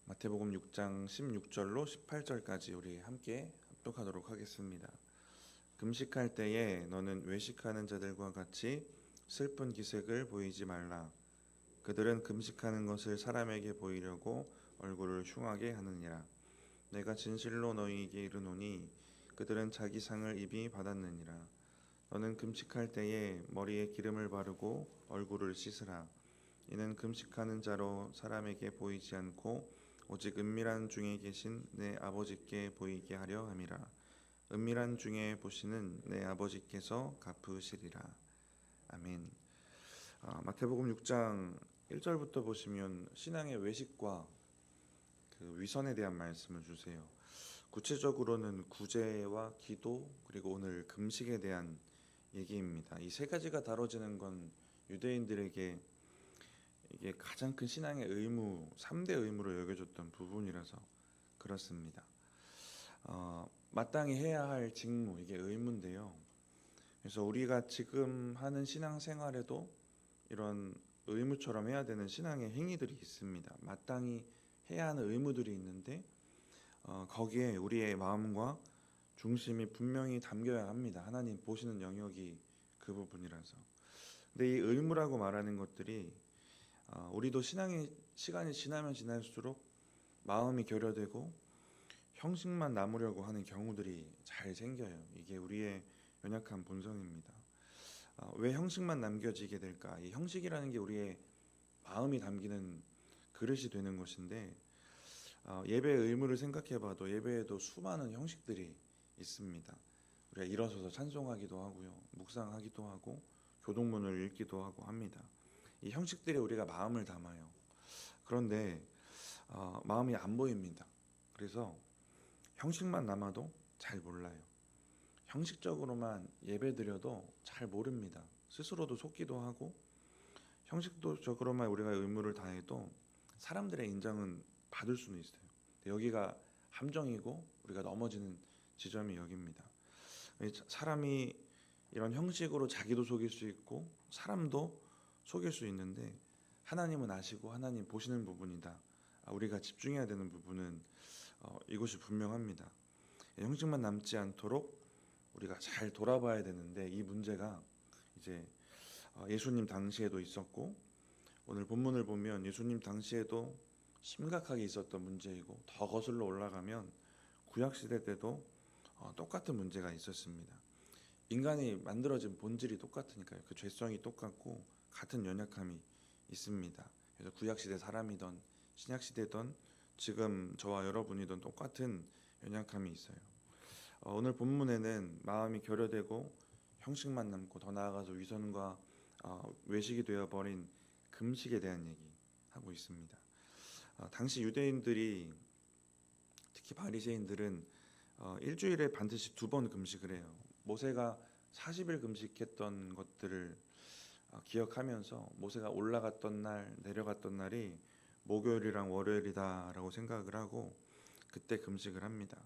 마태복음 6장 16절로 18절까지 우리 함께 합독하도록 하겠습니다. 금식할 때에 너는 외식하는 자들과 같이 슬픈 기색을 보이지 말라. 그들은 금식하는 것을 사람에게 보이려고 얼굴을 흉하게 하느니라. 내가 진실로 너희에게 이르노니 그들은 자기 상을 이미 받았느니라. 너는 금식할 때에 머리에 기름을 바르고 얼굴을 씻으라. 이는 금식하는 자로 사람에게 보이지 않고 오직 은밀한 중에 계신 내 아버지께 보이게 하려 함이라. 은밀한 중에 보시는 내 아버지께서 갚으시리라. 아멘. 마태복음 6장 1절부터 보시면 신앙의 외식과 그 위선에 대한 말씀을 주세요. 구체적으로는 구제와 기도 그리고 오늘 금식에 대한 얘기입니다. 이 세 가지가 다뤄지는 건 유대인들에게 이게 가장 큰 신앙의 의무, 3대 의무로 여겨졌던 부분이라서 그렇습니다. 마땅히 해야 할 직무, 이게 의무인데요. 그래서 우리가 지금 하는 신앙생활에도 이런 의무처럼 해야 되는 신앙의 행위들이 있습니다. 마땅히 해야 하는 의무들이 있는데 거기에 우리의 마음과 중심이 분명히 담겨야 합니다. 하나님 보시는 영역이 그 부분이라서. 근데 이 의무라고 말하는 것들이 우리도 신앙의 시간이 지나면 지날수록 마음이 결여되고 형식만 남으려고 하는 경우들이 잘 생겨요. 이게 우리의 연약한 본성입니다. 왜 형식만 남겨지게 될까? 이 형식이라는 게 우리의 마음이 담기는 그릇이 되는 것인데 예배의 의무를 생각해봐도 예배에도 수많은 형식들이 있습니다. 우리가 일어서서 찬송하기도 하고요, 묵상하기도 하고 교동문을 읽기도 하고 합니다. 이 형식들에 우리가 마음을 담아요. 그런데 마음이 안 보입니다. 그래서 형식만 남아도 잘 몰라요. 형식적으로만 예배드려도 잘 모릅니다. 스스로도 속기도 하고 형식적으로만 우리가 의무를 다해도 사람들의 인정은 받을 수는 있어요. 여기가 함정이고 우리가 넘어지는 지점이 여기입니다. 사람이 이런 형식으로 자기도 속일 수 있고 사람도 속일 수 있는데 하나님은 아시고 하나님 보시는 부분이다. 우리가 집중해야 되는 부분은 이것이 분명합니다. 형식만 남지 않도록 우리가 잘 돌아봐야 되는데 이 문제가 이제 예수님 당시에도 있었고 오늘 본문을 보면 예수님 당시에도 심각하게 있었던 문제이고 더 거슬러 올라가면 구약시대 때도 똑같은 문제가 있었습니다. 인간이 만들어진 본질이 똑같으니까요. 그 죄성이 똑같고 같은 연약함이 있습니다. 그래서 구약시대 사람이던 신약시대던 지금 저와 여러분이던 똑같은 연약함이 있어요. 오늘 본문에는 마음이 결여되고 형식만 남고 더 나아가서 위선과 외식이 되어버린 금식에 대한 얘기하고 있습니다. 당시 유대인들이 특히 바리새인들은 일주일에 반드시 2번 금식을 해요. 모세가 40일 금식했던 것들을 기억하면서 모세가 올라갔던 날 내려갔던 날이 목요일이랑 월요일이다라고 생각을 하고 그때 금식을 합니다.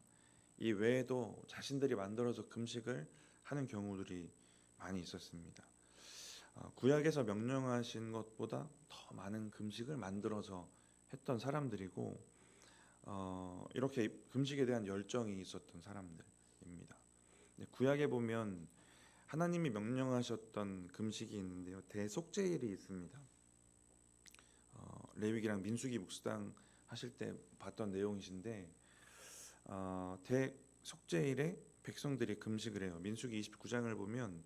이 외에도 자신들이 만들어서 금식을 하는 경우들이 많이 있었습니다. 구약에서 명령하신 것보다 더 많은 금식을 만들어서 했던 사람들이고 이렇게 금식에 대한 열정이 있었던 사람들입니다. 구약에 보면 하나님이 명령하셨던 금식이 있는데요. 대속죄일이 있습니다. 레위기랑 민수기 묵상 하실 때 봤던 내용이신데 대속죄일에 백성들이 금식을 해요. 민수기 29장을 보면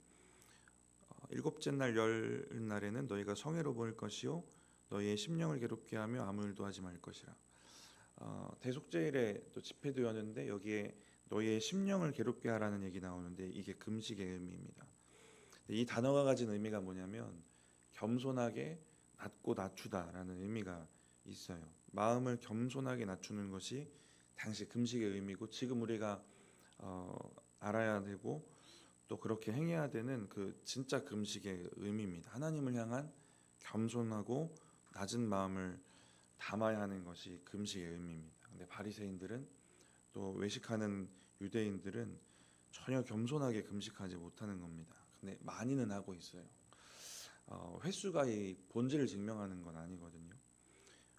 7째 날 열날에는 너희가 성회로 모일 것이요 너희의 심령을 괴롭게 하며 아무 일도 하지 말 것이라. 대속죄일에 또 집회되었는데 여기에 너희의 심령을 괴롭게 하라는 얘기 나오는데 이게 금식의 의미입니다. 이 단어가 가진 의미가 뭐냐면 겸손하게 낮고 낮추다라는 의미가 있어요. 마음을 겸손하게 낮추는 것이 당시 금식의 의미고 지금 우리가 알아야 되고 또 그렇게 행해야 되는 그 진짜 금식의 의미입니다. 하나님을 향한 겸손하고 낮은 마음을 담아야 하는 것이 금식의 의미입니다. 근데 바리새인들은 또 외식하는 유대인들은 전혀 겸손하게 금식하지 못하는 겁니다. 근데 많이는 하고 있어요. 횟수가 이 본질을 증명하는 건 아니거든요.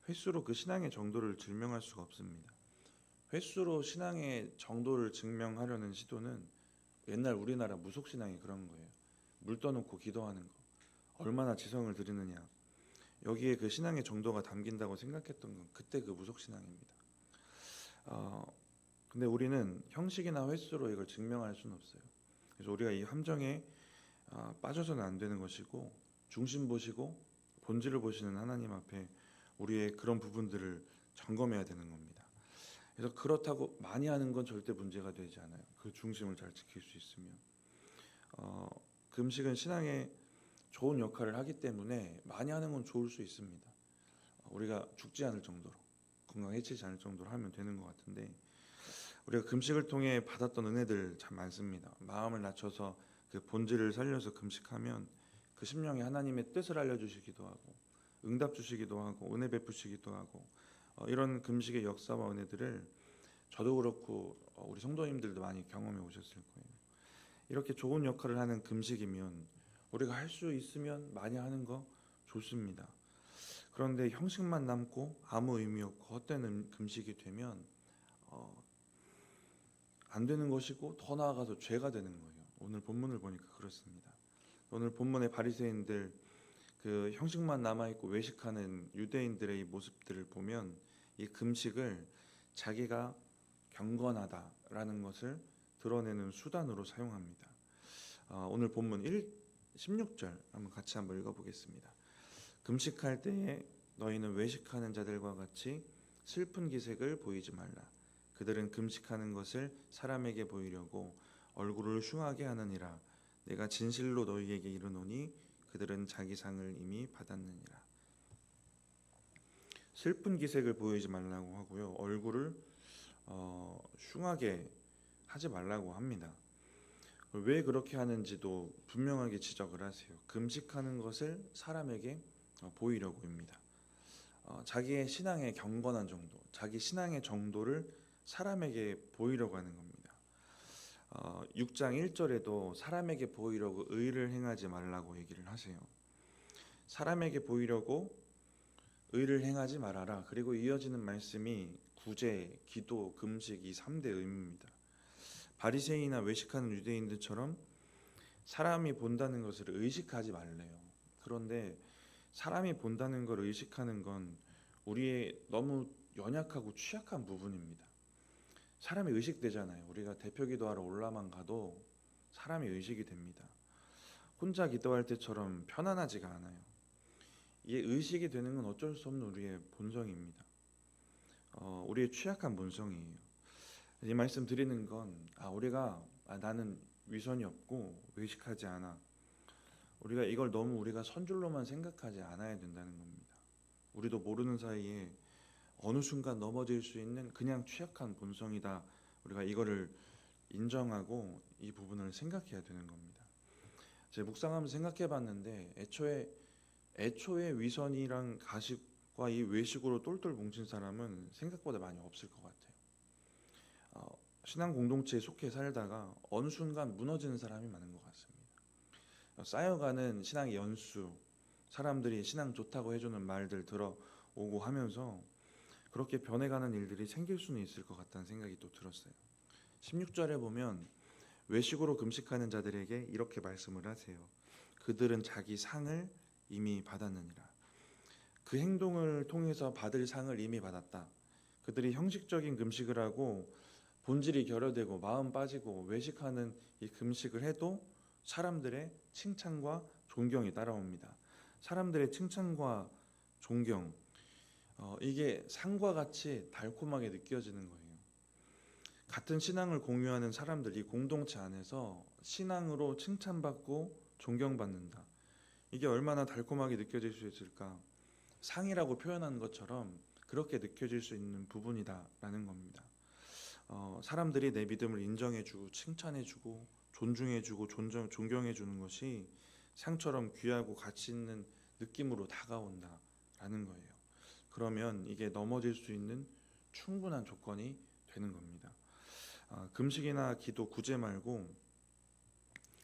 횟수로 그 신앙의 정도를 증명할 수가 없습니다. 횟수로 신앙의 정도를 증명하려는 시도는 옛날 우리나라 무속신앙이 그런 거예요. 물 떠놓고 기도하는 거. 얼마나 지성을 들이느냐. 여기에 그 신앙의 정도가 담긴다고 생각했던 건 그때 그 무속신앙입니다. 근데 우리는 형식이나 횟수로 이걸 증명할 수는 없어요. 그래서 우리가 이 함정에 빠져서는 안 되는 것이고, 중심 보시고 본질을 보시는 하나님 앞에 우리의 그런 부분들을 점검해야 되는 겁니다. 그래서 그렇다고 많이 하는 건 절대 문제가 되지 않아요. 그 중심을 잘 지킬 수 있으면. 그 음식은 신앙에 좋은 역할을 하기 때문에 많이 하는 건 좋을 수 있습니다. 우리가 죽지 않을 정도로, 건강 해치지 않을 정도로 하면 되는 것 같은데, 우리가 금식을 통해 받았던 은혜들 참 많습니다. 마음을 낮춰서 그 본질을 살려서 금식하면 그 심령에 하나님의 뜻을 알려주시기도 하고, 응답 주시기도 하고, 은혜 베푸시기도 하고, 이런 금식의 역사와 은혜들을 저도 그렇고 우리 성도님들도 많이 경험해 오셨을 거예요. 이렇게 좋은 역할을 하는 금식이면 우리가 할 수 있으면 많이 하는 거 좋습니다. 그런데 형식만 남고 아무 의미 없고 헛되는 금식이 되면 안 되는 것이고, 더 나아가서 죄가 되는 거예요. 오늘 본문을 보니까 그렇습니다. 오늘 본문의 바리새인들, 그 형식만 남아있고 외식하는 유대인들의 이 모습들을 보면 이 금식을 자기가 경건하다라는 것을 드러내는 수단으로 사용합니다. 오늘 본문 16절 한번 같이 한번 읽어보겠습니다. 금식할 때에 너희는 외식하는 자들과 같이 슬픈 기색을 보이지 말라. 그들은 금식하는 것을 사람에게 보이려고 얼굴을 흉하게 하느니라. 내가 진실로 너희에게 이르노니 그들은 자기 상을 이미 받았느니라. 슬픈 기색을 보이지 말라고 하고요, 얼굴을 흉하게 하지 말라고 합니다. 왜 그렇게 하는지도 분명하게 지적을 하세요. 금식하는 것을 사람에게 보이려고입니다. 자기의 신앙의 경건한 정도, 자기 신앙의 정도를 사람에게 보이려고 하는 겁니다. 6장 1절에도 사람에게 보이려고 의를 행하지 말라고 얘기를 하세요. 사람에게 보이려고 의를 행하지 말아라. 그리고 이어지는 말씀이 구제, 기도, 금식 이 3대 의무입니다. 바리새인이나 외식하는 유대인들처럼 사람이 본다는 것을 의식하지 말래요. 그런데 사람이 본다는 걸 의식하는 건 우리의 너무 연약하고 취약한 부분입니다. 사람이 의식되잖아요. 우리가 대표 기도하러 올라만 가도 사람이 의식이 됩니다. 혼자 기도할 때처럼 편안하지가 않아요. 이게 의식이 되는 건 어쩔 수 없는 우리의 본성입니다. 우리의 취약한 본성이에요. 이 말씀 드리는 건 우리가 나는 위선이 없고 외식하지 않아. 우리가 이걸 너무 우리가 선줄로만 생각하지 않아야 된다는 겁니다. 우리도 모르는 사이에 어느 순간 넘어질 수 있는 그냥 취약한 본성이다. 우리가 이거를 인정하고 이 부분을 생각해야 되는 겁니다. 제가 묵상하면서 생각해봤는데 애초에 위선이랑 가식과 이 외식으로 똘똘 뭉친 사람은 생각보다 많이 없을 것 같아요. 신앙 공동체에 속해 살다가 어느 순간 무너지는 사람이 많은 것 같습니다. 쌓여가는 신앙의 연수, 사람들이 신앙 좋다고 해주는 말들 들어오고 하면서 그렇게 변해가는 일들이 생길 수는 있을 것 같다는 생각이 또 들었어요. 16절에 보면 외식으로 금식하는 자들에게 이렇게 말씀을 하세요. 그들은 자기 상을 이미 받았느니라. 그 행동을 통해서 받을 상을 이미 받았다. 그들이 형식적인 금식을 하고 본질이 결여되고 마음 빠지고 외식하는 이 금식을 해도 사람들의 칭찬과 존경이 따라옵니다. 사람들의 칭찬과 존경, 이게 상과 같이 달콤하게 느껴지는 거예요. 같은 신앙을 공유하는 사람들이 공동체 안에서 신앙으로 칭찬받고 존경받는다. 이게 얼마나 달콤하게 느껴질 수 있을까? 상이라고 표현한 것처럼 그렇게 느껴질 수 있는 부분이다라는 겁니다. 사람들이 내 믿음을 인정해주고 칭찬해주고 존중해주고 존경해주는 것이 상처럼 귀하고 가치 있는 느낌으로 다가온다라는 거예요. 그러면 이게 넘어질 수 있는 충분한 조건이 되는 겁니다. 금식이나 기도, 구제 말고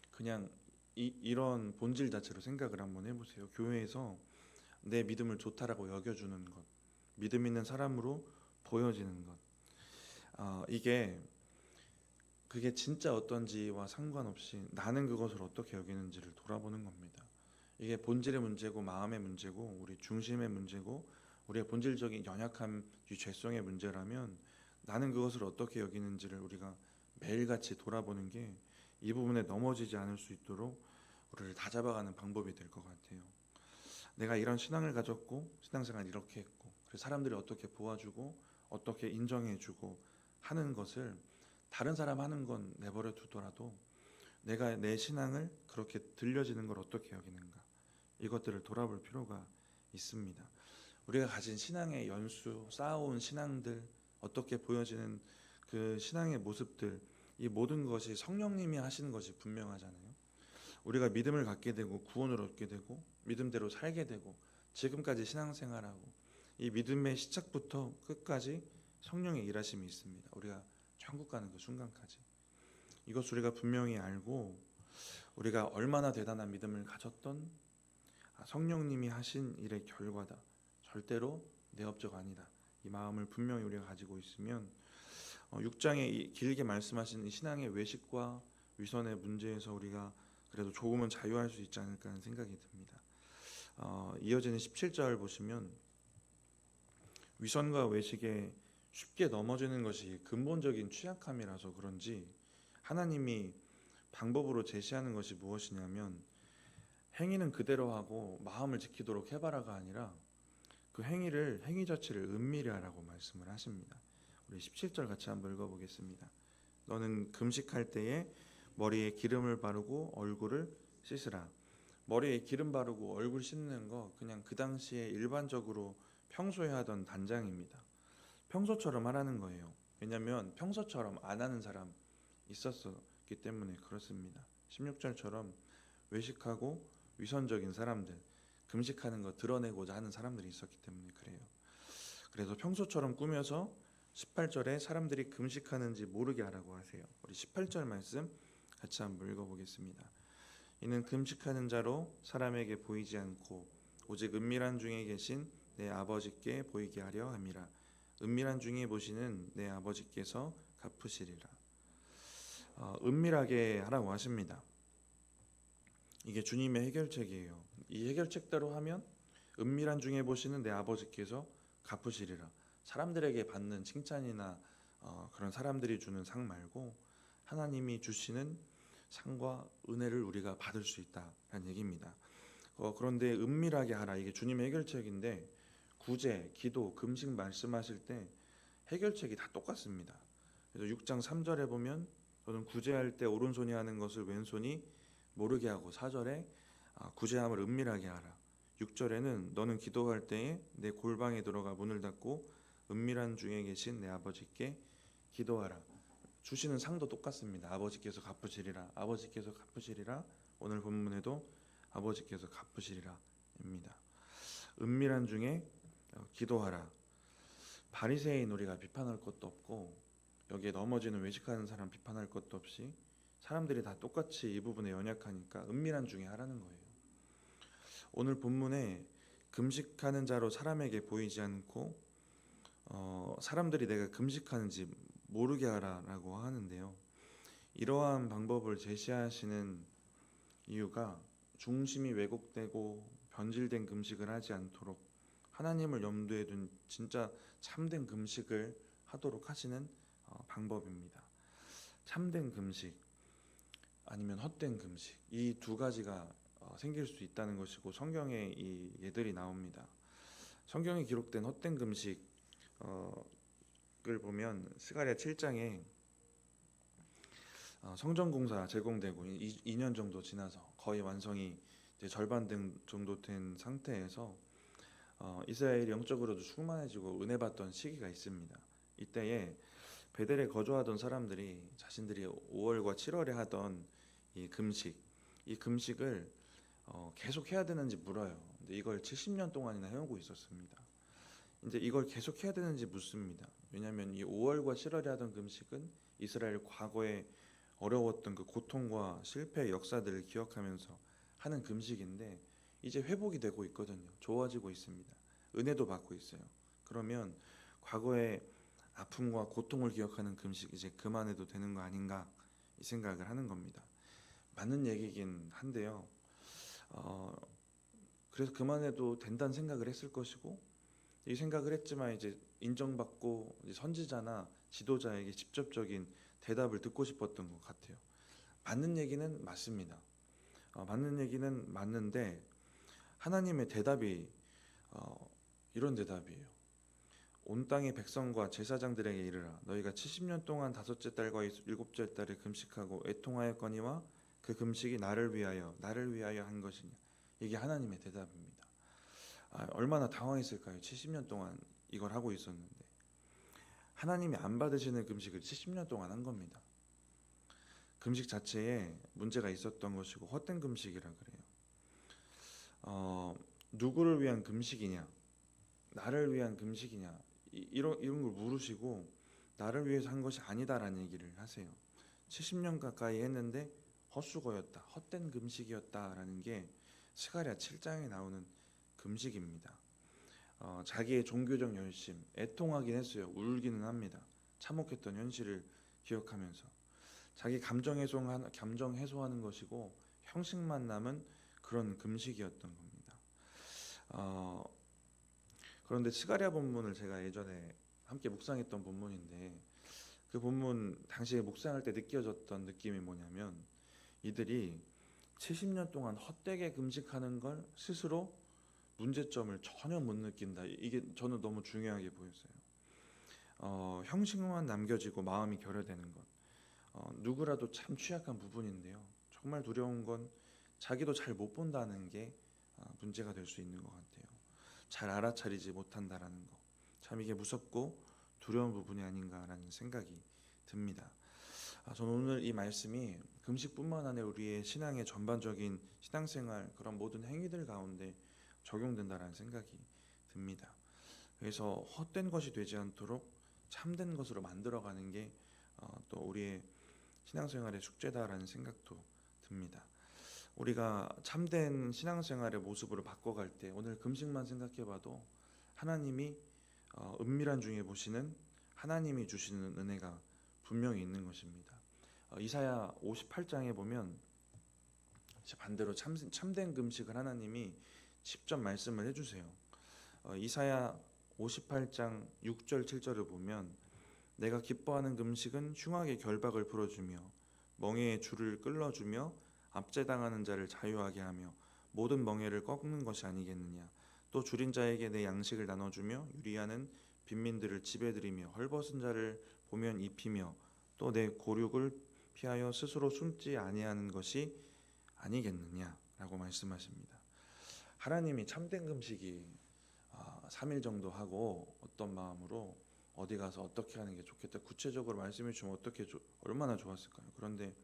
그냥 이런 본질 자체로 생각을 한번 해보세요. 교회에서 내 믿음을 좋다라고 여겨주는 것, 믿음 있는 사람으로 보여지는 것. 그게 진짜 어떤지와 상관없이 나는 그것을 어떻게 여기는지를 돌아보는 겁니다. 이게 본질의 문제고 마음의 문제고 우리 중심의 문제고 우리의 본질적인 연약함, 이 죄성의 문제라면 나는 그것을 어떻게 여기는지를 우리가 매일같이 돌아보는 게 이 부분에 넘어지지 않을 수 있도록 우리를 다잡아가는 방법이 될 것 같아요. 내가 이런 신앙을 가졌고 신앙생활 이렇게 했고 그래서 사람들이 어떻게 보아주고 어떻게 인정해주고 하는 것을 다른 사람 하는 건 내버려 두더라도 내가 내 신앙을 그렇게 들려지는 걸 어떻게 여기는가, 이것들을 돌아볼 필요가 있습니다. 우리가 가진 신앙의 연수, 쌓아온 신앙들, 어떻게 보여지는 그 신앙의 모습들, 이 모든 것이 성령님이 하시는 것이 분명하잖아요. 우리가 믿음을 갖게 되고 구원을 얻게 되고 믿음대로 살게 되고 지금까지 신앙생활하고 이 믿음의 시작부터 끝까지 성령의 일하심이 있습니다. 우리가 천국 가는 그 순간까지. 이것 우리가 분명히 알고 우리가 얼마나 대단한 믿음을 가졌던 성령님이 하신 일의 결과다. 절대로 내 업적 아니다. 이 마음을 분명히 우리가 가지고 있으면 6장에 길게 말씀하신 이 신앙의 외식과 위선의 문제에서 우리가 그래도 조금은 자유할 수 있지 않을까 하는 생각이 듭니다. 이어지는 17절 보시면 위선과 외식에 쉽게 넘어지는 것이 근본적인 취약함이라서 그런지 하나님이 방법으로 제시하는 것이 무엇이냐면 행위는 그대로 하고 마음을 지키도록 해봐라가 아니라 그 행위 자체를 은밀히 하라고 말씀을 하십니다. 우리 17절 같이 한번 읽어보겠습니다. 너는 금식할 때에 머리에 기름을 바르고 얼굴을 씻으라. 머리에 기름 바르고 얼굴 씻는 거 그냥 그 당시에 일반적으로 평소에 하던 단장입니다. 평소처럼 하라는 거예요. 왜냐하면 평소처럼 안 하는 사람 있었기 때문에 그렇습니다. 16절처럼 외식하고 위선적인 사람들, 금식하는 거 드러내고자 하는 사람들이 있었기 때문에 그래요. 그래서 평소처럼 꾸며서 18절에 사람들이 금식하는지 모르게 하라고 하세요. 우리 18절 말씀 같이 한번 읽어보겠습니다. 이는 금식하는 자로 사람에게 보이지 않고 오직 은밀한 중에 계신 내 아버지께 보이게 하려 함이라. 은밀한 중에 보시는 내 아버지께서 갚으시리라. 은밀하게 하라고 하십니다. 이게 주님의 해결책이에요. 이 해결책대로 하면 은밀한 중에 보시는 내 아버지께서 갚으시리라. 사람들에게 받는 칭찬이나 그런 사람들이 주는 상 말고 하나님이 주시는 상과 은혜를 우리가 받을 수 있다라는 얘기입니다. 그런데 은밀하게 하라, 이게 주님의 해결책인데 구제, 기도, 금식 말씀하실 때 해결책이 다 똑같습니다. 그래서 6장 3절에 보면 너는 구제할 때 오른손이 하는 것을 왼손이 모르게 하고 4절에 구제함을 은밀하게 하라. 6절에는 너는 기도할 때에 내 골방에 들어가 문을 닫고 은밀한 중에 계신 내 아버지께 기도하라. 주시는 상도 똑같습니다. 아버지께서 갚으시리라. 아버지께서 갚으시리라. 오늘 본문에도 아버지께서 갚으시리라입니다. 은밀한 중에 기도하라. 바리새인 우리가 비판할 것도 없고 여기에 넘어지는 외식하는 사람 비판할 것도 없이 사람들이 다 똑같이 이 부분에 연약하니까 은밀한 중에 하라는 거예요. 오늘 본문에 금식하는 자로 사람에게 보이지 않고 사람들이 내가 금식하는지 모르게 하라라고 하는데요. 이러한 방법을 제시하시는 이유가 중심이 왜곡되고 변질된 금식을 하지 않도록 하나님을 염두에 둔 진짜 참된 금식을 하도록 하시는 방법입니다. 참된 금식 아니면 헛된 금식, 이 두 가지가 생길 수 있다는 것이고 성경에 이 예들이 나옵니다. 성경에 기록된 헛된 금식을 보면 스가랴 7장에 성전공사 제공되고 2년 정도 지나서 거의 완성이 이제 절반 정도 된 상태에서 이스라엘이 영적으로도 충만해지고 은혜 받던 시기가 있습니다. 이때에 베델에 거주하던 사람들이 자신들이 5월과 7월에 하던 이 금식을 계속 해야 되는지 물어요. 근데 이걸 70년 동안이나 해오고 있었습니다. 이제 이걸 계속 해야 되는지 묻습니다. 왜냐하면 이 5월과 7월에 하던 금식은 이스라엘 과거에 어려웠던 그 고통과 실패의 역사들을 기억하면서 하는 금식인데 이제 회복이 되고 있거든요. 좋아지고 있습니다. 은혜도 받고 있어요. 그러면 과거의 아픔과 고통을 기억하는 금식 이제 그만해도 되는 거 아닌가 이 생각을 하는 겁니다. 맞는 얘기긴 한데요. 그래서 그만해도 된다는 생각을 했을 것이고 이 생각을 했지만 이제 인정받고 이제 선지자나 지도자에게 직접적인 대답을 듣고 싶었던 것 같아요. 맞는 얘기는 맞습니다. 맞는 얘기는 맞는데 하나님의 대답이 이런 대답이에요. 온 땅의 백성과 제사장들에게 이르라. 너희가 70년 동안 다섯째 달과 일곱째 달을 금식하고 애통하였거니와 그 금식이 나를 위하여 한 것이냐. 이게 하나님의 대답입니다. 얼마나 당황했을까요? 70년 동안 이걸 하고 있었는데 하나님이 안 받으시는 금식을 70년 동안 한 겁니다. 금식 자체에 문제가 있었던 것이고 헛된 금식이라 그래요. 누구를 위한 금식이냐, 나를 위한 금식이냐 이런 걸 물으시고 나를 위해서 한 것이 아니다라는 얘기를 하세요. 70년 가까이 했는데 헛수고였다, 헛된 금식이었다라는 게 스가랴 7장에 나오는 금식입니다. 자기의 종교적 열심, 애통하긴 했어요. 울기는 합니다. 참혹했던 현실을 기억하면서 자기 감정 해소하는 것이고 형식만 남은 그런 금식이었던 겁니다. 그런데 스가랴 본문을 제가 예전에 함께 묵상했던 본문인데 그 본문 당시에 묵상할 때 느껴졌던 느낌이 뭐냐면 이들이 70년 동안 헛되게 금식하는 걸 스스로 문제점을 전혀 못 느낀다. 이게 저는 너무 중요하게 보였어요. 형식만 남겨지고 마음이 결여되는 것. 누구라도 참 취약한 부분인데요. 정말 두려운 건 자기도 잘 못 본다는 게 문제가 될 수 있는 것 같아요. 잘 알아차리지 못한다라는 거. 참 이게 무섭고 두려운 부분이 아닌가라는 생각이 듭니다. 저는 오늘 이 말씀이 금식뿐만 아니라 우리의 신앙의 전반적인 신앙생활 그런 모든 행위들 가운데 적용된다라는 생각이 듭니다. 그래서 헛된 것이 되지 않도록 참된 것으로 만들어가는 게 또 우리의 신앙생활의 숙제다라는 생각도 듭니다. 우리가 참된 신앙생활의 모습으로 바꿔갈 때 오늘 금식만 생각해봐도 하나님이 은밀한 중에 보시는 하나님이 주시는 은혜가 분명히 있는 것입니다. 이사야 58장에 보면 반대로 참된 금식을 하나님이 직접 말씀을 해주세요. 이사야 58장 6절 7절을 보면 내가 기뻐하는 금식은 흉악의 결박을 풀어주며 멍에의 줄을 끌어주며 압제당하는 자를 자유하게 하며 모든 멍에를 꺾는 것이 아니겠느냐. 또 줄인 자에게 내 양식을 나눠주며 유리하는 빈민들을 집에들이며 헐벗은 자를 보면 입히며 또 내 고륙을 피하여 스스로 숨지 아니하는 것이 아니겠느냐라고 말씀하십니다. 하나님이 참된 금식이 3일 정도 하고 어떤 마음으로 어디 가서 어떻게 하는 게 좋겠다 구체적으로 말씀해 주면 얼마나 좋았을까요? 그런데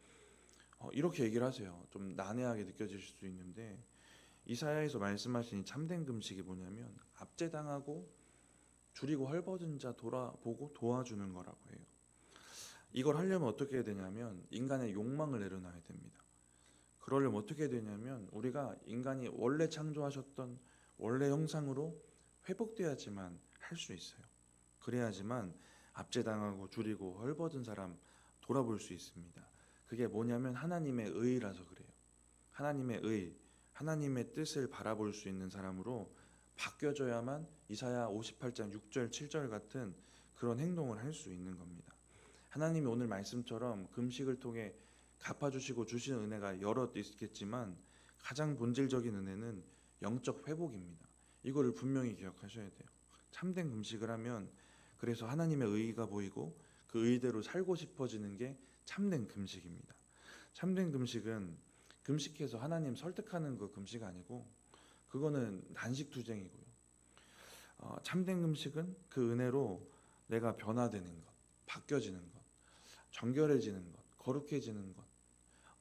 이렇게 얘기를 하세요. 좀 난해하게 느껴질 수도 있는데 이사야에서 말씀하신 참된 금식이 뭐냐면 압제당하고 줄이고 헐벗은 자 돌아보고 도와주는 거라고 해요. 이걸 하려면 어떻게 해야 되냐면 인간의 욕망을 내려놔야 됩니다. 그러려면 어떻게 해야 되냐면 우리가 인간이 원래 창조하셨던 원래 형상으로 회복돼야지만 할 수 있어요. 그래야지만 압제당하고 줄이고 헐벗은 사람 돌아볼 수 있습니다. 그게 뭐냐면 하나님의 의라서 그래요. 하나님의 의, 하나님의 뜻을 바라볼 수 있는 사람으로 바뀌어져야만 이사야 58장 6절 7절 같은 그런 행동을 할 수 있는 겁니다. 하나님이 오늘 말씀처럼 금식을 통해 갚아주시고 주시는 은혜가 여러 있겠지만 가장 본질적인 은혜는 영적 회복입니다. 이거를 분명히 기억하셔야 돼요. 참된 금식을 하면 그래서 하나님의 의의가 보이고 그 의대로 살고 싶어지는 게 참된 금식입니다. 참된 금식은 금식해서 하나님 설득하는 그 금식 아니고 그거는 난식투쟁이고요. 참된 금식은 그 은혜로 내가 변화되는 것, 바뀌어지는 것, 정결해지는 것, 거룩해지는 것,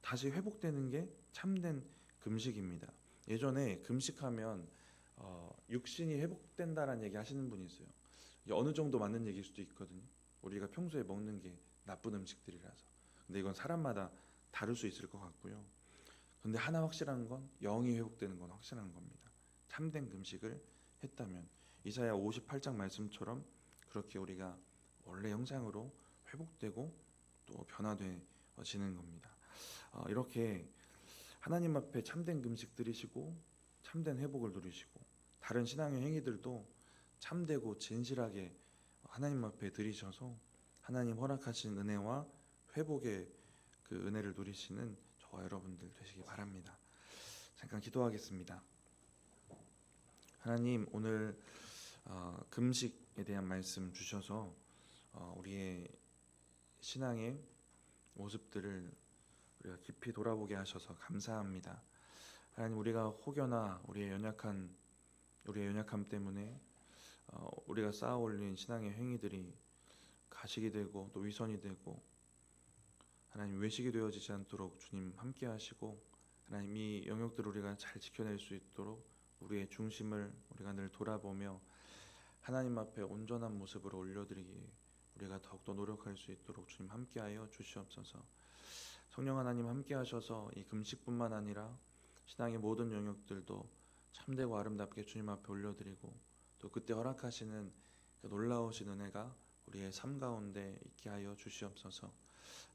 다시 회복되는 게 참된 금식입니다. 예전에 금식하면 육신이 회복된다라는 얘기 하시는 분이 있어요. 어느 정도 맞는 얘기일 수도 있거든요. 우리가 평소에 먹는 게 나쁜 음식들이라서. 근데 이건 사람마다 다를 수 있을 것 같고요. 근데 하나 확실한 건 영이 회복되는 건 확실한 겁니다. 참된 금식을 했다면 이사야 58장 말씀처럼 그렇게 우리가 원래 형상으로 회복되고 또 변화되어지는 겁니다. 이렇게 하나님 앞에 참된 금식 드리시고 참된 회복을 누리시고 다른 신앙의 행위들도 참되고 진실하게 하나님 앞에 드리셔서 하나님 허락하신 은혜와 회복의 그 은혜를 누리시는 저와 여러분들 되시기 바랍니다. 잠깐 기도하겠습니다. 하나님, 오늘 금식에 대한 말씀 주셔서 우리의 신앙의 모습들을 우리가 깊이 돌아보게 하셔서 감사합니다. 하나님, 우리가 혹여나 우리의 연약함 때문에 우리가 쌓아 올린 신앙의 행위들이 가식이 되고 또 위선이 되고 하나님 외식이 되어지지 않도록 주님 함께 하시고 하나님 이 영역들을 우리가 잘 지켜낼 수 있도록 우리의 중심을 우리가 늘 돌아보며 하나님 앞에 온전한 모습으로 올려드리기에 우리가 더욱더 노력할 수 있도록 주님 함께하여 주시옵소서. 성령 하나님 함께 하셔서 이 금식뿐만 아니라 신앙의 모든 영역들도 참되고 아름답게 주님 앞에 올려드리고 또 그때 허락하시는 그 놀라우신 은혜가 우리의 삶 가운데 있게 하여 주시옵소서.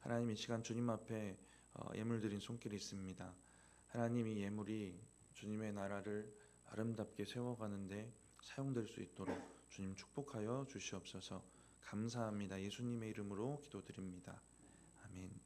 하나님, 이 시간 주님 앞에 예물 드린 손길이 있습니다. 하나님, 이 예물이 주님의 나라를 아름답게 세워가는데 사용될 수 있도록 주님 축복하여 주시옵소서. 감사합니다. 예수님의 이름으로 기도드립니다. 아멘.